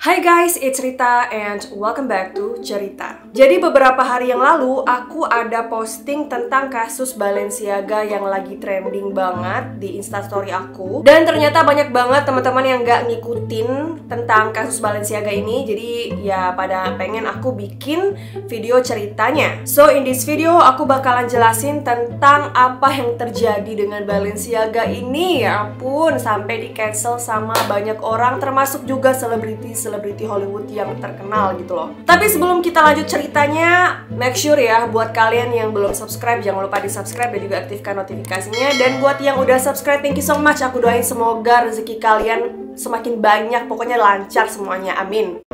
Hai guys, it's Rita and welcome back to Cerita. Jadi beberapa hari yang lalu aku ada posting tentang kasus Balenciaga yang lagi trending banget di instastory aku. Dan ternyata banyak banget teman-teman yang gak ngikutin tentang kasus Balenciaga ini. Jadi ya pada pengen aku bikin video ceritanya. So in this video aku bakalan jelasin tentang apa yang terjadi dengan Balenciaga ini. Ya ampun, sampai di cancel sama banyak orang, termasuk juga selebriti Hollywood yang terkenal gitu loh. Tapi sebelum kita lanjut ceritanya, make sure ya buat kalian yang belum subscribe, jangan lupa di subscribe dan juga aktifkan notifikasinya. Dan buat yang udah subscribe, thank you so much. Aku doain semoga rezeki kalian semakin banyak, pokoknya lancar semuanya, amin.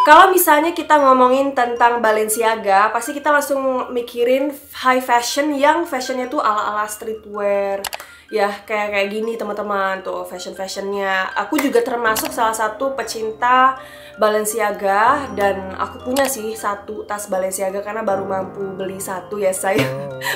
Kalau misalnya kita ngomongin tentang Balenciaga, pasti kita langsung mikirin high fashion yang fashionnya tuh ala-ala streetwear. Ya kayak gini teman-teman tuh fashionnya. Aku juga termasuk salah satu pecinta Balenciaga dan aku punya sih satu tas Balenciaga karena baru mampu beli satu ya saya.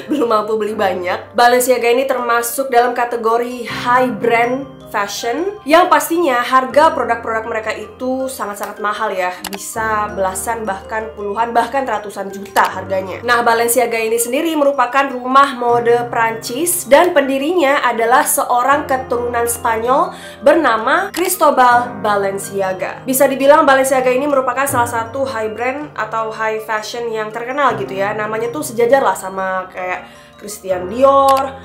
Belum mampu beli banyak. Balenciaga ini termasuk dalam kategori high brand fashion yang pastinya harga produk-produk mereka itu sangat-sangat mahal ya, bisa belasan bahkan puluhan bahkan ratusan juta harganya. Nah, Balenciaga ini sendiri merupakan rumah mode Prancis dan pendirinya adalah seorang keturunan Spanyol bernama Cristobal Balenciaga. Bisa dibilang Balenciaga ini merupakan salah satu high brand atau high fashion yang terkenal gitu ya. Namanya tuh sejajar lah sama kayak Christian Dior,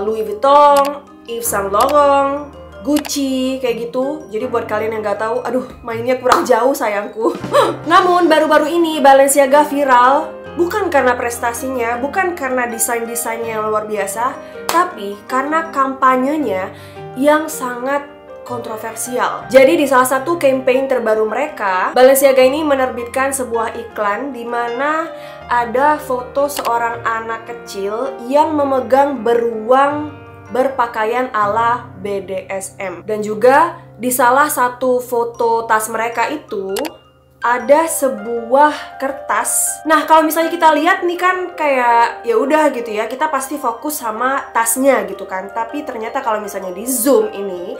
Louis Vuitton, Yves Saint Laurent, Gucci, kayak gitu. Jadi buat kalian yang nggak tahu, aduh mainnya kurang jauh sayangku. Namun baru-baru ini Balenciaga viral bukan karena prestasinya, bukan karena desain-desainnya yang luar biasa, tapi karena kampanyenya yang sangat kontroversial. Jadi di salah satu campaign terbaru mereka, Balenciaga ini menerbitkan sebuah iklan di mana ada foto seorang anak kecil yang memegang beruang berpakaian ala BDSM. Dan juga di salah satu foto tas mereka itu ada sebuah kertas. Nah, kalau misalnya kita lihat nih kan kayak ya udah gitu ya, kita pasti fokus sama tasnya gitu kan. Tapi ternyata kalau misalnya di zoom ini,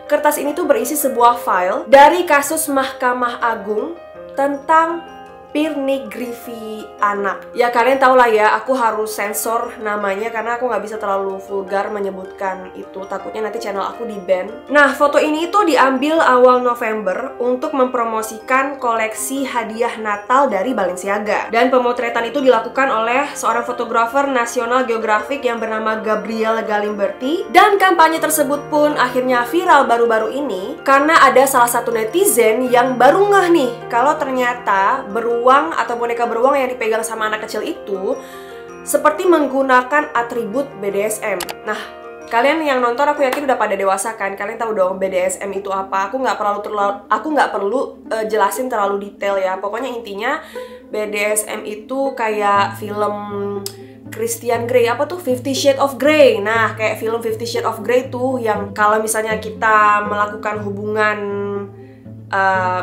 kertas ini tuh berisi sebuah file dari kasus Mahkamah Agung tentang pornografi anak. Ya kalian tau lah ya, aku harus sensor namanya karena aku nggak bisa terlalu vulgar menyebutkan itu, takutnya nanti channel aku di-ban. Nah, foto ini itu diambil awal November untuk mempromosikan koleksi hadiah Natal dari Balenciaga. Dan pemotretan itu dilakukan oleh seorang fotografer National Geographic yang bernama Gabriel Galimberti. Dan kampanye tersebut pun akhirnya viral baru-baru ini karena ada salah satu netizen yang baru ngeh nih kalau ternyata beruang atau boneka beruang yang dipegang sama anak kecil itu seperti menggunakan atribut BDSM. Nah, kalian yang nonton aku yakin udah pada dewasa kan, kalian tahu dong BDSM itu apa. Aku nggak perlu jelasin terlalu detail ya. Pokoknya intinya BDSM itu kayak film Christian Grey, apa tuh? 50 Shades of Grey. Nah, kayak film 50 Shades of Grey tuh yang kalau misalnya kita melakukan hubungan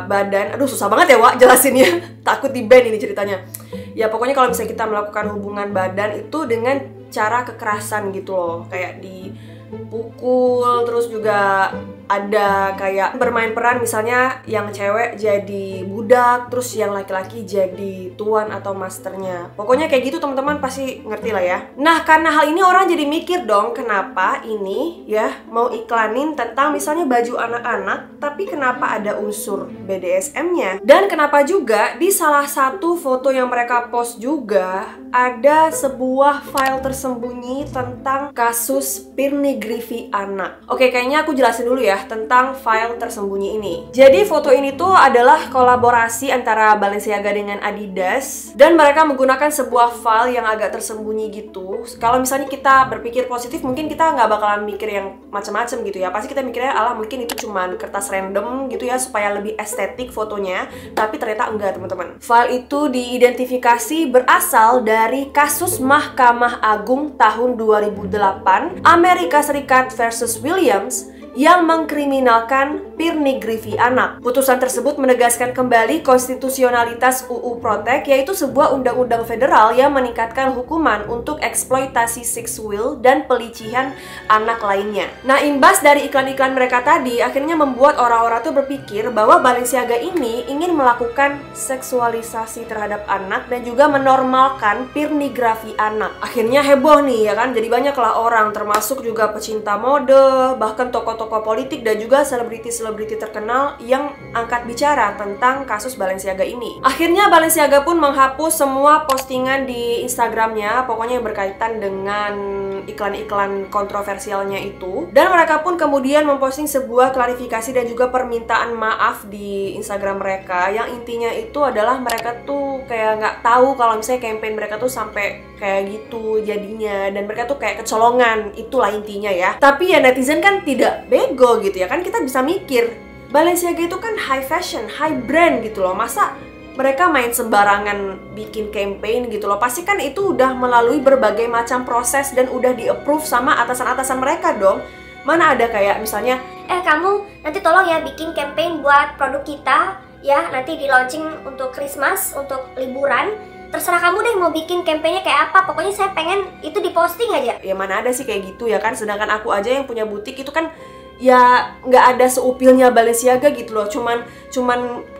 badan, aduh susah banget ya Wak jelasinnya, takut di-ban ini ceritanya. Ya pokoknya kalau misalnya kita melakukan hubungan badan itu dengan cara kekerasan gitu loh, kayak dipukul, terus juga ada kayak bermain peran, misalnya yang cewek jadi budak, terus yang laki-laki jadi tuan atau masternya. Pokoknya kayak gitu teman-teman pasti ngerti lah ya. Nah, karena hal ini orang jadi mikir dong, kenapa ini ya mau iklanin tentang misalnya baju anak-anak, tapi kenapa ada unsur BDSM-nya? Dan kenapa juga di salah satu foto yang mereka post juga ada sebuah file tersembunyi tentang kasus pornografi anak. Oke, kayaknya aku jelasin dulu ya tentang file tersembunyi ini. Jadi foto ini tuh adalah kolaborasi antara Balenciaga dengan Adidas dan mereka menggunakan sebuah file yang agak tersembunyi gitu. Kalau misalnya kita berpikir positif, mungkin kita nggak bakalan mikir yang macam-macam gitu ya. Pasti kita mikirnya alah mungkin itu cuman kertas random gitu ya supaya lebih estetik fotonya. Tapi ternyata enggak teman-teman. File itu diidentifikasi berasal dari kasus Mahkamah Agung tahun 2008 Amerika Serikat versus Williams yang mengkriminalkan pornografi anak. Putusan tersebut menegaskan kembali konstitusionalitas UU Protect, yaitu sebuah undang-undang federal yang meningkatkan hukuman untuk eksploitasi seksual dan pelecehan anak lainnya. Nah, imbas dari iklan-iklan mereka tadi akhirnya membuat orang-orang tuh berpikir bahwa Balenciaga ini ingin melakukan seksualisasi terhadap anak dan juga menormalkan pornografi anak. Akhirnya heboh nih ya kan, jadi banyaklah orang termasuk juga pecinta mode, bahkan tokoh-tokoh politik dan juga selebriti-selebriti terkenal yang angkat bicara tentang kasus Balenciaga ini. Akhirnya Balenciaga pun menghapus semua postingan di Instagramnya, pokoknya yang berkaitan dengan iklan-iklan kontroversialnya itu. Dan mereka pun kemudian memposting sebuah klarifikasi dan juga permintaan maaf di Instagram mereka, yang intinya itu adalah mereka tuh kayak nggak tahu kalau misalnya campaign mereka tuh sampai kayak gitu jadinya, dan mereka tuh kayak kecolongan, itulah intinya ya. Tapi ya netizen kan tidak bego gitu ya kan, kita bisa mikir Balenciaga itu kan high fashion, high brand gitu loh, masa mereka main sembarangan bikin campaign gitu loh. Pasti kan itu udah melalui berbagai macam proses dan udah di-approve sama atasan-atasan mereka dong. Mana ada kayak misalnya, kamu nanti tolong ya bikin campaign buat produk kita ya, nanti di launching untuk Christmas, untuk liburan. Terserah kamu deh mau bikin campaignnya kayak apa, pokoknya saya pengen itu diposting aja. Ya mana ada sih kayak gitu ya kan, sedangkan aku aja yang punya butik itu kan ya nggak ada seupilnya Balenciaga gitu loh, cuman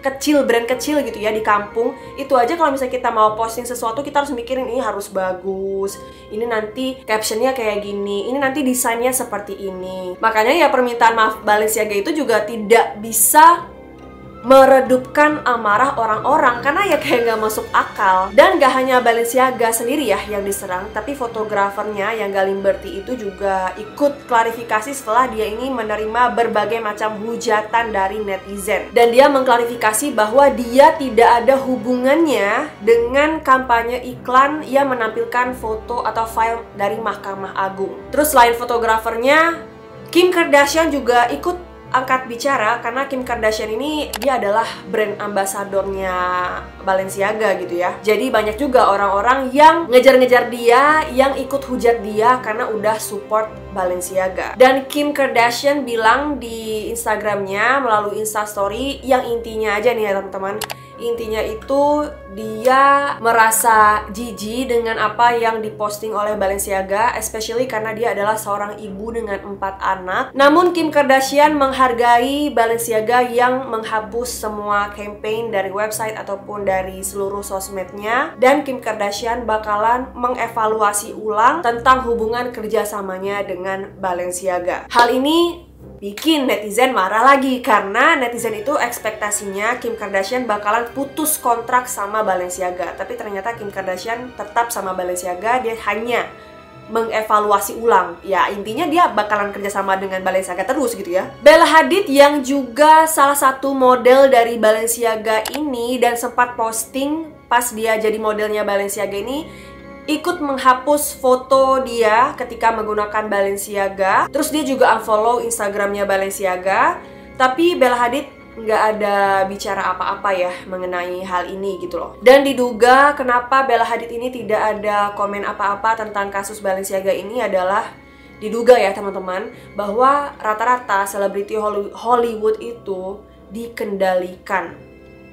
kecil, brand kecil gitu ya di kampung. Itu aja kalau misalnya kita mau posting sesuatu, kita harus mikirin ini harus bagus, ini nanti captionnya kayak gini, ini nanti desainnya seperti ini. Makanya ya permintaan maaf Balenciaga itu juga tidak bisa meredupkan amarah orang-orang, karena ya kayak nggak masuk akal. Dan gak hanya Balenciaga sendiri ya yang diserang, tapi fotografernya yang Galimberti itu juga ikut klarifikasi setelah dia ini menerima berbagai macam hujatan dari netizen. Dan dia mengklarifikasi bahwa dia tidak ada hubungannya dengan kampanye iklan yang menampilkan foto atau file dari Mahkamah Agung. Terus selain fotografernya, Kim Kardashian juga ikut angkat bicara, karena Kim Kardashian ini dia adalah brand ambasadornya Balenciaga gitu ya. Jadi banyak juga orang-orang yang ngejar-ngejar dia, yang ikut hujat dia karena udah support Balenciaga. Dan Kim Kardashian bilang di Instagramnya melalui Instastory, yang intinya aja nih ya teman-teman, intinya itu dia merasa jijik dengan apa yang diposting oleh Balenciaga, especially karena dia adalah seorang ibu dengan 4 anak. Namun Kim Kardashian menghargai Balenciaga yang menghapus semua campaign dari website ataupun dari seluruh sosmednya, dan Kim Kardashian bakalan mengevaluasi ulang tentang hubungan kerjasamanya dengan Balenciaga. Hal ini bikin netizen marah lagi, karena netizen itu ekspektasinya Kim Kardashian bakalan putus kontrak sama Balenciaga. Tapi ternyata Kim Kardashian tetap sama Balenciaga, dia hanya mengevaluasi ulang. Ya intinya dia bakalan kerjasama dengan Balenciaga terus gitu ya. Bella Hadid yang juga salah satu model dari Balenciaga ini dan sempat posting pas dia jadi modelnya Balenciaga ini, ikut menghapus foto dia ketika menggunakan Balenciaga. Terus dia juga unfollow Instagramnya Balenciaga. Tapi Bella Hadid nggak ada bicara apa-apa ya mengenai hal ini gitu loh. Dan diduga kenapa Bella Hadid ini tidak ada komen apa-apa tentang kasus Balenciaga ini adalah, diduga ya teman-teman, bahwa rata-rata selebriti Hollywood itu dikendalikan.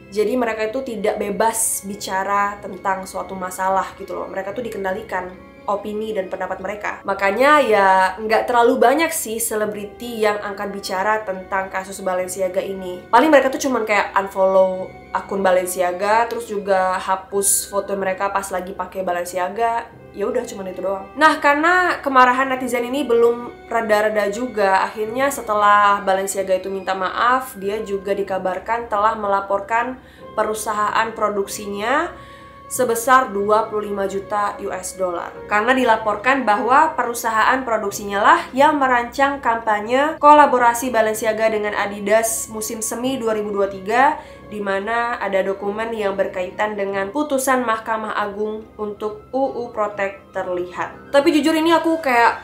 Jadi mereka itu tidak bebas bicara tentang suatu masalah gitu loh. Mereka tuh dikendalikan opini dan pendapat mereka. Makanya ya nggak terlalu banyak sih selebriti yang angkat bicara tentang kasus Balenciaga ini. Paling mereka tuh cuman kayak unfollow akun Balenciaga, terus juga hapus foto mereka pas lagi pakai Balenciaga. Ya udah cuman itu doang. Nah, karena kemarahan netizen ini belum reda-reda juga, akhirnya setelah Balenciaga itu minta maaf, dia juga dikabarkan telah melaporkan perusahaan produksinya sebesar 25 juta US dollar. Karena dilaporkan bahwa perusahaan produksinya lah yang merancang kampanye kolaborasi Balenciaga dengan Adidas musim semi 2023, di mana ada dokumen yang berkaitan dengan putusan Mahkamah Agung untuk UU Protect terlihat. Tapi jujur ini aku kayak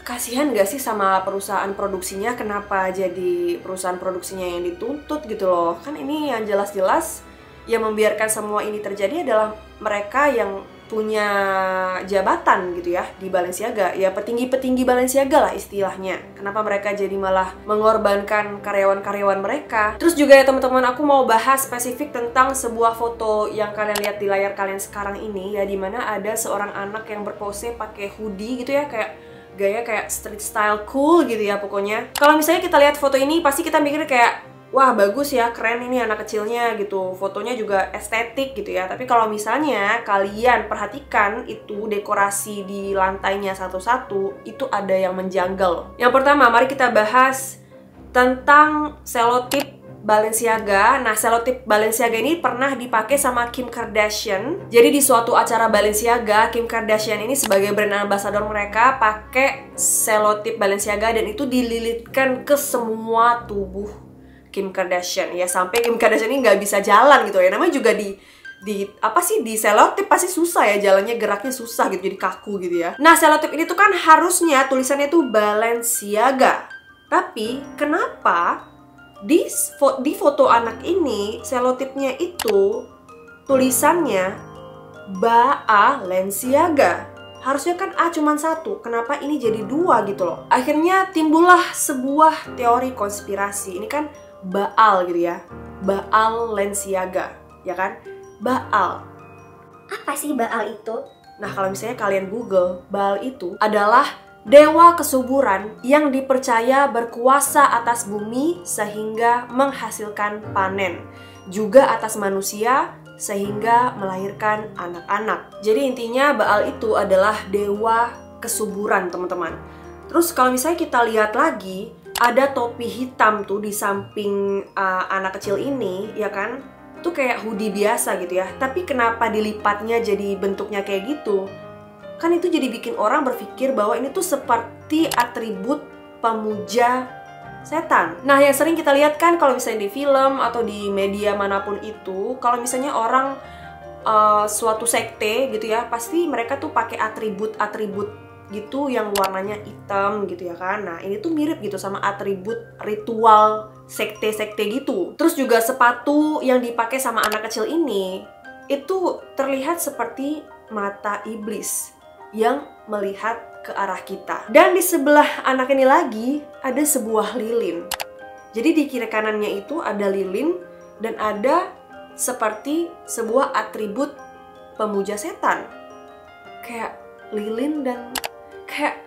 kasihan gak sih sama perusahaan produksinya, kenapa jadi perusahaan produksinya yang dituntut gitu loh. Kan ini yang jelas-jelas yang membiarkan semua ini terjadi adalah mereka yang punya jabatan gitu ya di Balenciaga, ya petinggi-petinggi Balenciaga lah istilahnya. Kenapa mereka jadi malah mengorbankan karyawan-karyawan mereka? Terus juga ya teman-teman, aku mau bahas spesifik tentang sebuah foto yang kalian lihat di layar kalian sekarang ini ya, dimana ada seorang anak yang berpose pakai hoodie gitu ya, kayak gaya kayak street style cool gitu ya pokoknya. Kalau misalnya kita lihat foto ini pasti kita mikir kayak, wah bagus ya, keren ini anak kecilnya gitu. Fotonya juga estetik gitu ya. Tapi kalau misalnya kalian perhatikan itu dekorasi di lantainya satu-satu, itu ada yang menjanggal. Yang pertama, mari kita bahas tentang selotip Balenciaga. Nah, selotip Balenciaga ini pernah dipakai sama Kim Kardashian. Jadi di suatu acara Balenciaga, Kim Kardashian ini sebagai brand ambassador mereka pakai selotip Balenciaga dan itu dililitkan ke semua tubuh Kim Kardashian ya, sampai Kim Kardashian ini nggak bisa jalan gitu ya. Namanya juga di selotip pasti susah ya, jalannya geraknya susah gitu, jadi kaku gitu ya. Nah, selotip ini tuh kan harusnya tulisannya tuh Balenciaga. Tapi kenapa di foto anak ini selotipnya itu tulisannya Balenciaga? Harusnya kan A cuma satu, kenapa ini jadi dua gitu loh. Akhirnya timbullah sebuah teori konspirasi. Ini kan Baal gitu ya, Balenciaga, ya kan? Baal. Apa sih Baal itu? Nah, kalau misalnya kalian Google, Baal itu adalah dewa kesuburan yang dipercaya berkuasa atas bumi sehingga menghasilkan panen, juga atas manusia sehingga melahirkan anak-anak. Jadi intinya Baal itu adalah dewa kesuburan, teman-teman. Terus kalau misalnya kita lihat lagi, ada topi hitam tuh di samping anak kecil ini, ya kan? Tuh kayak hoodie biasa gitu ya. Tapi kenapa dilipatnya jadi bentuknya kayak gitu? Kan itu jadi bikin orang berpikir bahwa ini tuh seperti atribut pemuja setan. Nah, yang sering kita lihat kan kalau misalnya di film atau di media manapun itu, kalau misalnya orang suatu sekte gitu ya, pasti mereka tuh pakai atribut-atribut gitu yang warnanya hitam gitu ya kan. Nah, ini tuh mirip gitu sama atribut ritual sekte-sekte gitu. Terus juga sepatu yang dipakai sama anak kecil ini itu terlihat seperti mata iblis yang melihat ke arah kita. Dan di sebelah anak ini lagi ada sebuah lilin. Jadi di kiri kanannya itu ada lilin dan ada seperti sebuah atribut pemuja setan. Kayak lilin dan kayak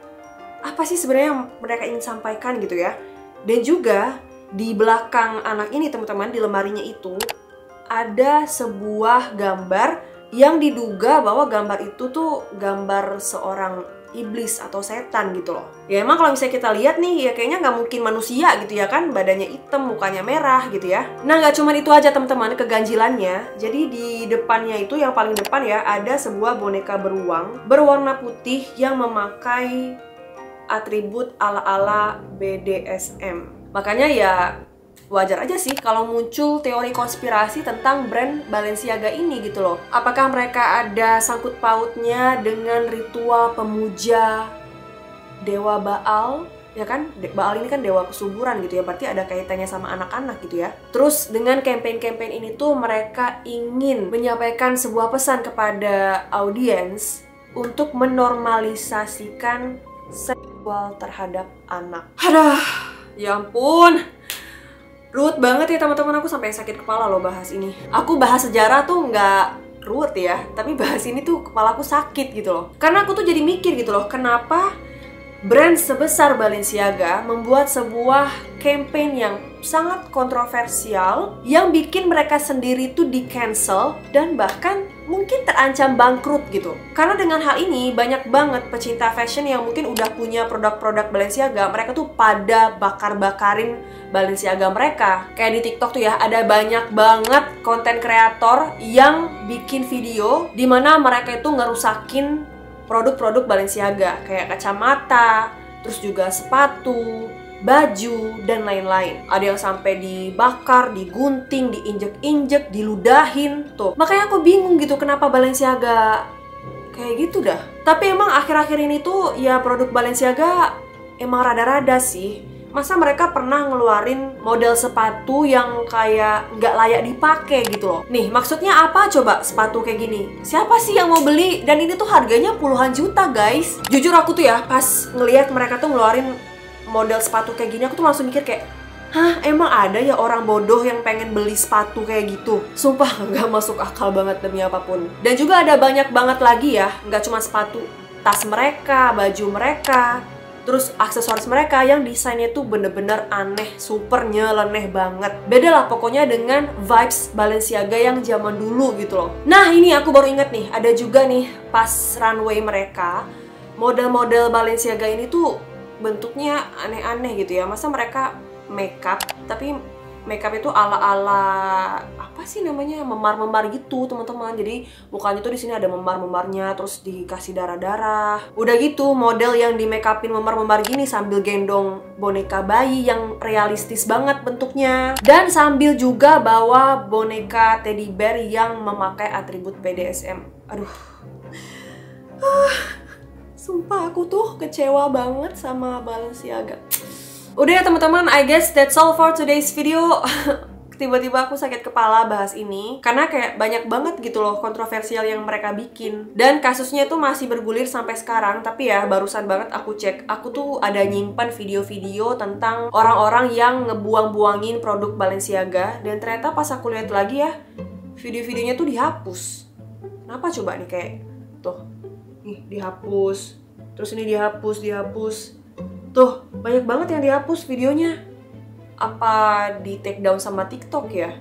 apa sih sebenarnya yang mereka ingin sampaikan gitu ya. Dan juga di belakang anak ini teman-teman, di lemarinya itu ada sebuah gambar yang diduga bahwa gambar itu tuh gambar seorang iblis atau setan gitu loh. Ya emang kalau misalnya kita lihat nih, ya kayaknya nggak mungkin manusia gitu ya kan, badannya hitam, mukanya merah gitu ya. Nah, nggak cuma itu aja teman-teman keganjilannya. Jadi di depannya itu, yang paling depan ya, ada sebuah boneka beruang berwarna putih yang memakai atribut ala-ala BDSM. Makanya ya wajar aja sih kalau muncul teori konspirasi tentang brand Balenciaga ini gitu loh. Apakah mereka ada sangkut pautnya dengan ritual pemuja dewa Baal? Ya kan, Baal ini kan dewa kesuburan gitu ya, berarti ada kaitannya sama anak-anak gitu ya. Terus dengan campaign-campaign ini tuh mereka ingin menyampaikan sebuah pesan kepada audiens untuk menormalisasikan seksual terhadap anak. Aduh, ya ampun. Ruwet banget ya teman-teman, aku sampai sakit kepala loh bahas ini. Aku bahas sejarah tuh nggak ruwet ya, tapi bahas ini tuh kepala aku sakit gitu loh. Karena aku tuh jadi mikir gitu loh, kenapa brand sebesar Balenciaga membuat sebuah campaign yang sangat kontroversial yang bikin mereka sendiri tuh di-cancel dan bahkan mungkin terancam bangkrut gitu. Karena dengan hal ini banyak banget pecinta fashion yang mungkin udah punya produk-produk Balenciaga, mereka tuh pada bakar-bakarin Balenciaga mereka. Kayak di TikTok tuh ya, ada banyak banget konten kreator yang bikin video dimana mereka itu ngerusakin produk-produk Balenciaga, kayak kacamata, terus juga sepatu, baju, dan lain-lain. Ada yang sampai dibakar, digunting, diinjek-injek, diludahin tuh. Makanya aku bingung gitu kenapa Balenciaga kayak gitu dah. Tapi emang akhir-akhir ini tuh ya produk Balenciaga emang rada-rada sih Masa mereka pernah ngeluarin model sepatu yang kayak nggak layak dipakai gitu loh. Nih, maksudnya apa coba sepatu kayak gini? Siapa sih yang mau beli? Dan ini tuh harganya puluhan juta, guys. Jujur aku tuh ya, pas ngelihat mereka tuh ngeluarin model sepatu kayak gini, aku tuh langsung mikir kayak, hah, emang ada ya orang bodoh yang pengen beli sepatu kayak gitu? Sumpah, nggak masuk akal banget demi apapun. Dan juga ada banyak banget lagi ya, nggak cuma sepatu. Tas mereka, baju mereka, terus aksesoris mereka yang desainnya tuh bener-bener aneh, super nyeleneh banget. Beda lah pokoknya dengan vibes Balenciaga yang zaman dulu gitu loh. Nah ini aku baru inget nih, ada juga nih pas runway mereka, model-model Balenciaga ini tuh bentuknya aneh-aneh gitu ya. Masa mereka makeup, tapi makeup itu ala-ala apa sih namanya, memar-memar gitu teman-teman. Jadi mukanya tuh di sini ada memar-memarnya, terus dikasih darah-darah. Udah gitu model yang di makeupin memar-memar gini sambil gendong boneka bayi yang realistis banget bentuknya, dan sambil juga bawa boneka teddy bear yang memakai atribut BDSM. Aduh, sumpah aku tuh kecewa banget sama Balenciaga. Udah ya teman-teman, I guess that's all for today's video. Tiba-tiba aku sakit kepala bahas ini karena kayak banyak banget gitu loh kontroversial yang mereka bikin. Dan kasusnya tuh masih bergulir sampai sekarang. Tapi ya barusan banget aku cek, aku tuh ada nyimpan video-video tentang orang-orang yang ngebuang-buangin produk Balenciaga. Dan ternyata pas aku lihat lagi ya, video-videonya tuh dihapus. Kenapa coba nih, kayak tuh, nih dihapus, terus ini dihapus. Tuh, banyak banget yang dihapus videonya. Apa di take down sama TikTok ya?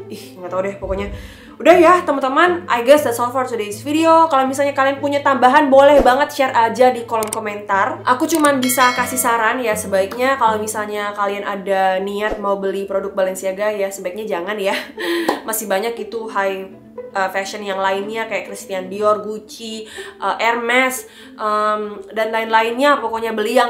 Ih, nggak tahu deh pokoknya. Udah ya teman-teman, I guess that's all for today's video. Kalau misalnya kalian punya tambahan, boleh banget share aja di kolom komentar. Aku cuman bisa kasih saran ya, sebaiknya kalau misalnya kalian ada niat mau beli produk Balenciaga ya, sebaiknya jangan ya. Masih banyak itu high fashion yang lainnya kayak Christian Dior, Gucci, Hermes, dan lain-lainnya. Pokoknya beli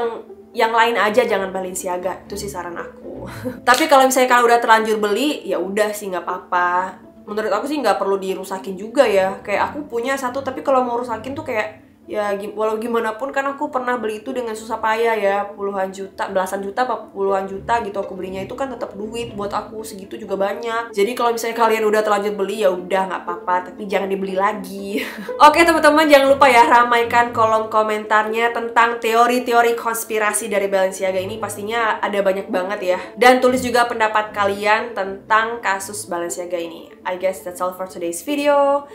yang lain aja, jangan Balenciaga. Itu sih saran aku. Tapi kalau misalnya kalian udah terlanjur beli, ya udah sih nggak apa-apa. Menurut aku sih nggak perlu dirusakin juga ya. Kayak aku punya satu, tapi kalau mau rusakin tuh kayak ya walau gimana pun kan aku pernah beli itu dengan susah payah ya, puluhan juta, belasan juta, apa puluhan juta gitu aku belinya. Itu kan tetap duit buat aku, segitu juga banyak. Jadi kalau misalnya kalian udah terlanjur beli ya udah nggak apa-apa, tapi jangan dibeli lagi. Oke teman-teman, jangan lupa ya ramaikan kolom komentarnya tentang teori-teori konspirasi dari Balenciaga ini, pastinya ada banyak banget ya. Dan tulis juga pendapat kalian tentang kasus Balenciaga ini. I guess that's all for today's video.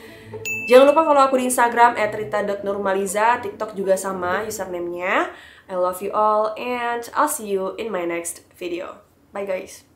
Jangan lupa follow aku di Instagram @rita.nurmaliza, TikTok juga sama username-nya. I love you all and I'll see you in my next video. Bye guys.